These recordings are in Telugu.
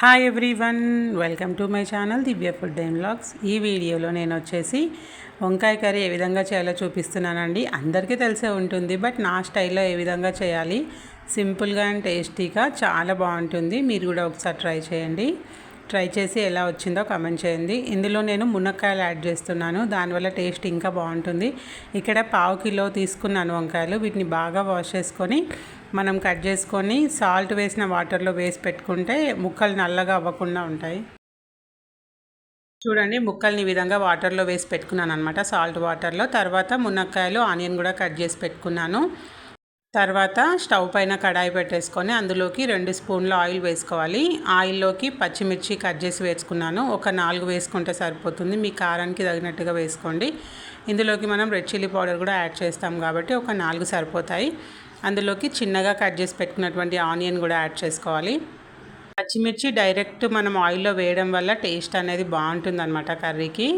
Hi everyone, welcome to my channel Divya food and vlogs. ఈ వీడియోలో నేను వచ్చేసి వంకాయ కర్రీ ఏ విధంగా చేయాలో చూపిస్తున్నానండి. అందరికీ తెలిసే ఉంటుంది, బట్ నా స్టైల్లో ఏ విధంగా చేయాలి, సింపుల్గా అండ్ టేస్టీగా చాలా బాగుంటుంది. మీరు కూడా ఒకసారి ట్రై చేయండి. ట్రై చేసి ఎలా వచ్చిందో కమెంట్ చేయండి. ఇందులో నేను మునక్కాయలు యాడ్ చేస్తున్నాను, దానివల్ల టేస్ట్ ఇంకా బాగుంటుంది. ఇక్కడ 1/2 కిలో తీసుకున్నాను వంకాయలు. వీటిని బాగా వాష్ చేసుకొని మనం కట్ చేసుకొని సాల్ట్ వేసిన వాటర్లో వేసి పెట్టుకుంటే ముక్కలు నల్లగా అవ్వకుండా ఉంటాయి. చూడండి, ముక్కల్ని ఈ విధంగా వాటర్లో వేసి పెట్టుకున్నాను అనమాట, సాల్ట్ వాటర్లో. తర్వాత మునక్కాయలు, ఆనియన్ కూడా కట్ చేసి పెట్టుకున్నాను. తర్వాత స్టవ్ పైన కడాయి పెట్టేసుకొని అందులోకి 2 స్పూన్ల ఆయిల్ వేసుకోవాలి. ఆయిల్లోకి పచ్చిమిర్చి కట్ చేసి వేసుకున్నాను. ఒక 4 వేసుకుంటే సరిపోతుంది, మీ కారానికి తగినట్టుగా వేసుకోండి. ఇందులోకి మనం రెడ్ చిల్లీ పౌడర్ కూడా యాడ్ చేస్తాం కాబట్టి ఒక 4 సరిపోతాయి. అందులోకి చిన్నగా కట్ చేసి పెట్టుకున్నటువంటి ఆనియన్ కూడా యాడ్ చేసుకోవాలి. పచ్చిమిర్చి డైరెక్ట్ మనం ఆయిల్లో వేయడం వల్ల టేస్ట్ అనేది బాగుంటుంది అనమాట కర్రీకి.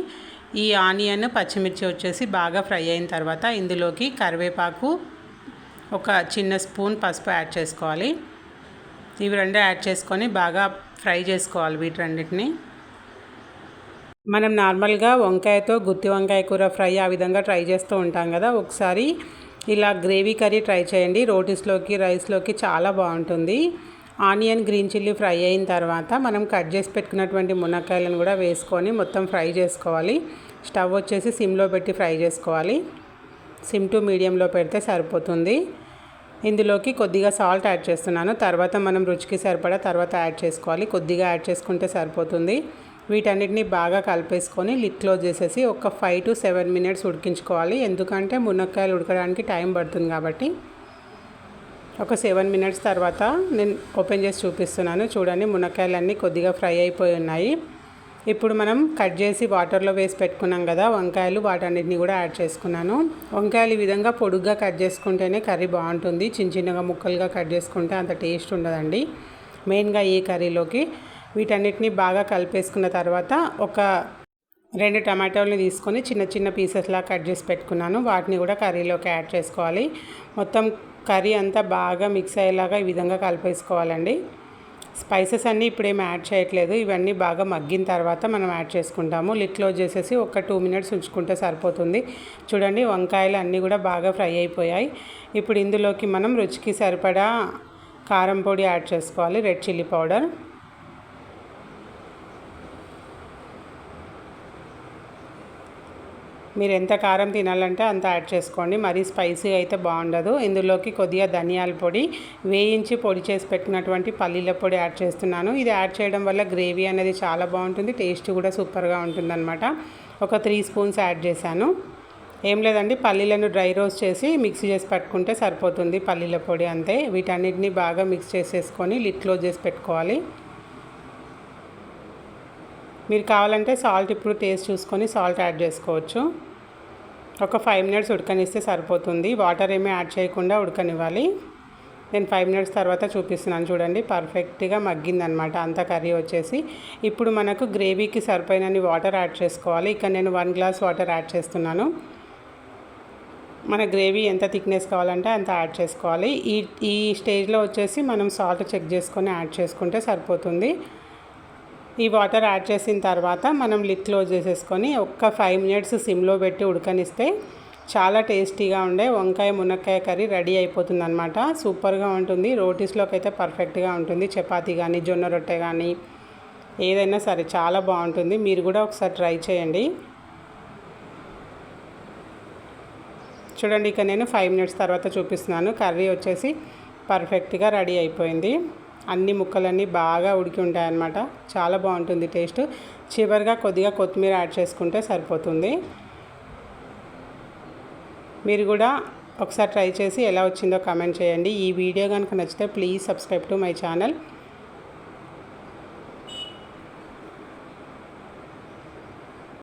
ఈ ఆనియన్, పచ్చిమిర్చి వచ్చేసి బాగా ఫ్రై అయిన తర్వాత ఇందులోకి కరివేపాకు, ఒక చిన్న స్పూన్ పసుపు యాడ్ చేసుకోవాలి. ఇవి రెండు యాడ్ చేసుకొని బాగా ఫ్రై చేసుకోవాలి వీటన్నిటిని. మనం నార్మల్గా వంకాయతో గుత్తి వంకాయ కూర ఫ్రై ఆ విధంగా ట్రై చేస్తూ ఉంటాం కదా, ఒకసారి ఇలా గ్రేవీ కర్రీ ట్రై చేయండి. రోటీస్లోకి, రైస్లోకి చాలా బాగుంటుంది. ఆనియన్, గ్రీన్ చిల్లీ ఫ్రై అయిన తర్వాత మనం కట్ చేసి పెట్టుకున్నటువంటి మునక్కాయలను కూడా వేసుకొని మొత్తం ఫ్రై చేసుకోవాలి. స్టవ్ వచ్చేసి సిమ్లో పెట్టి ఫ్రై చేసుకోవాలి. సిమ్ టు మీడియంలో పెడితే సరిపోతుంది. ఇందులోకి కొద్దిగా సాల్ట్ యాడ్ చేస్తున్నాను. తర్వాత మనం రుచికి సరిపడా తర్వాత యాడ్ చేసుకోవాలి. కొద్దిగా యాడ్ చేసుకుంటే సరిపోతుంది. వీటన్నిటిని బాగా కలిపేసుకొని లిడ్ క్లోజ్ చేసేసి ఒక 5 to 7 మినిట్స్ ఉడికించుకోవాలి. ఎందుకంటే మునక్కాయలు ఉడకడానికి టైం పడుతుంది కాబట్టి. ఒక 7 మినిట్స్ తర్వాత నేను ఓపెన్ చేసి చూపిస్తున్నాను. చూడండి, మునక్కాయలన్నీ కొద్దిగా ఫ్రై అయిపోయి ఉన్నాయి. ఇప్పుడు మనం కట్ చేసి వాటర్లో వేసి పెట్టుకున్నాం కదా వంకాయలు, వాటన్నిటిని కూడా యాడ్ చేసుకున్నాను. వంకాయలు ఈ విధంగా పొడుగ్గా కట్ చేసుకుంటేనే కర్రీ బాగుంటుంది. చిన్న చిన్నగా ముక్కలుగా కట్ చేసుకుంటే అంత టేస్ట్ ఉండదండి మెయిన్గా ఈ కర్రీలోకి. వీటన్నిటిని బాగా కలిపేసుకున్న తర్వాత ఒక 2 టమాటోలని తీసుకొని చిన్న చిన్న పీసెస్లా కట్ చేసి పెట్టుకున్నాను. వాటిని కూడా కర్రీలోకి యాడ్ చేసుకోవాలి. మొత్తం కర్రీ అంతా బాగా మిక్స్ అయ్యేలాగా ఈ విధంగా కలిపేసుకోవాలండి. స్పైసెస్ అన్నీ ఇప్పుడేమి యాడ్ చేయట్లేదు, ఇవన్నీ బాగా మగ్గిన తర్వాత మనం యాడ్ చేసుకుంటాము. లిడ్ క్లోజ్ చేసేసి ఒక 2 మినిట్స్ ఉంచుకుంటే సరిపోతుంది. చూడండి, వంకాయలు అన్నీ కూడా బాగా ఫ్రై అయిపోయాయి. ఇప్పుడు ఇందులోకి మనం రుచికి సరిపడా కారం పొడి యాడ్ చేసుకోవాలి, రెడ్ చిల్లీ పౌడర్. మీరు ఎంత కారం తినాలంటే అంత యాడ్ చేసుకోండి, మరీ స్పైసీ అయితే బాగుండదు. ఇందులోకి కొద్దిగా ధనియాల పొడి, వేయించి పొడి చేసి పెట్టినటువంటి పల్లీల పొడి యాడ్ చేస్తున్నాను. ఇది యాడ్ చేయడం వల్ల గ్రేవీ అనేది చాలా బాగుంటుంది, టేస్ట్ కూడా సూపర్గా ఉంటుందన్నమాట. ఒక 3 స్పూన్స్ యాడ్ చేశాను. ఏం లేదండి, పల్లీలను డ్రై రోస్ట్ చేసి మిక్సీ చేసి పట్టుకుంటే సరిపోతుంది, పల్లీల పొడి అంతే. వీటన్నిటిని బాగా మిక్స్ చేసేసుకొని లిడ్ క్లోజ్ చేసి పెట్టుకోవాలి. మీరు కావాలంటే సాల్ట్ ఇప్పుడు టేస్ట్ చూసుకొని సాల్ట్ యాడ్ చేసుకోవచ్చు. ఒక 5 మినిట్స్ ఉడకనిస్తే సరిపోతుంది. వాటర్ ఏమీ యాడ్ చేయకుండా ఉడకనివ్వాలి. నేను 5 మినిట్స్ తర్వాత చూపిస్తున్నాను. చూడండి, పర్ఫెక్ట్గా మగ్గిందనమాట అంత కర్రీ వచ్చేసి. ఇప్పుడు మనకు గ్రేవీకి సరిపోయినన్ని వాటర్ యాడ్ చేసుకోవాలి. ఇక్కడ నేను 1 గ్లాస్ వాటర్ యాడ్ చేస్తున్నాను. మన గ్రేవీ ఎంత థిక్నెస్ కావాలంటే అంత యాడ్ చేసుకోవాలి. ఈ స్టేజ్లో వచ్చేసి మనం సాల్ట్ చెక్ చేసుకొని యాడ్ చేసుకుంటే సరిపోతుంది. ఈ వాటర్ యాడ్ చేసిన తర్వాత మనం లిడ్ క్లోజ్ చేసేసుకొని ఒక 5 మినిట్స్ సిమ్లో పెట్టి ఉడకనిస్తే చాలా టేస్టీగా ఉండే వంకాయ మునక్కాయ కర్రీ రెడీ అయిపోతుంది అనమాట. సూపర్గా ఉంటుంది. రోటీస్లోకి అయితే పర్ఫెక్ట్గా ఉంటుంది. చపాతీ కానీ, జొన్న రొట్టె కానీ, ఏదైనా సరే చాలా బాగుంటుంది. మీరు కూడా ఒకసారి ట్రై చేయండి. చూడండి, ఇక నేను 5 మినిట్స్ తర్వాత చూపిస్తున్నాను. కర్రీ వచ్చేసి పర్ఫెక్ట్గా రెడీ అయిపోయింది. అన్ని ముక్కలన్నీ బాగా ఉడికి ఉంటాయన్నమాట. చాలా బాగుంటుంది టేస్ట్. చివరిగా కొద్దిగా కొత్తిమీర యాడ్ చేసుకుంటే సరిపోతుంది. మీరు కూడా ఒకసారి ట్రై చేసి ఎలా వచ్చిందో కామెంట్ చేయండి. ఈ వీడియో కనుక నచ్చితే please subscribe to my channel.